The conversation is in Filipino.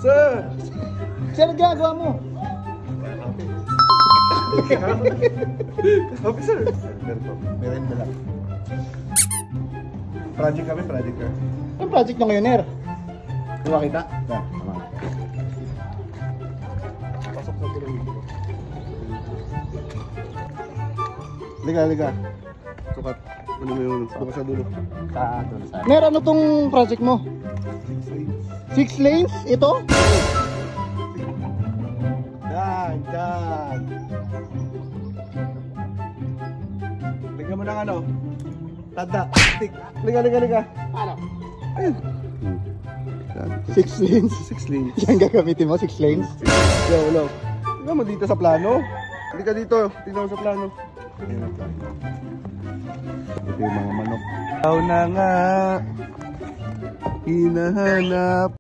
Sir! Sir, ginagawa mo? Kape, sir. Merenda lang. Project kami, project ka. Yung project nyo ngayon, Ner? Di ba kita? Pasok sa dulo. Liga. Sukat. Ano mo yung sukat sa dulo? Ner, ano tong project mo? 6 lanes? Ito? Yan. Lagyan mo ng ano? Tanda. Stick. Liga. Ano? Ayun. 6 lanes? 6 lanes. Yan gagamitin mo, 6 lanes? Yo. Tingnan mo dito sa plano. Hindi ka dito. Tingnan mo sa plano. Ito yung mga manok. Ikaw na nga. Hinahanap.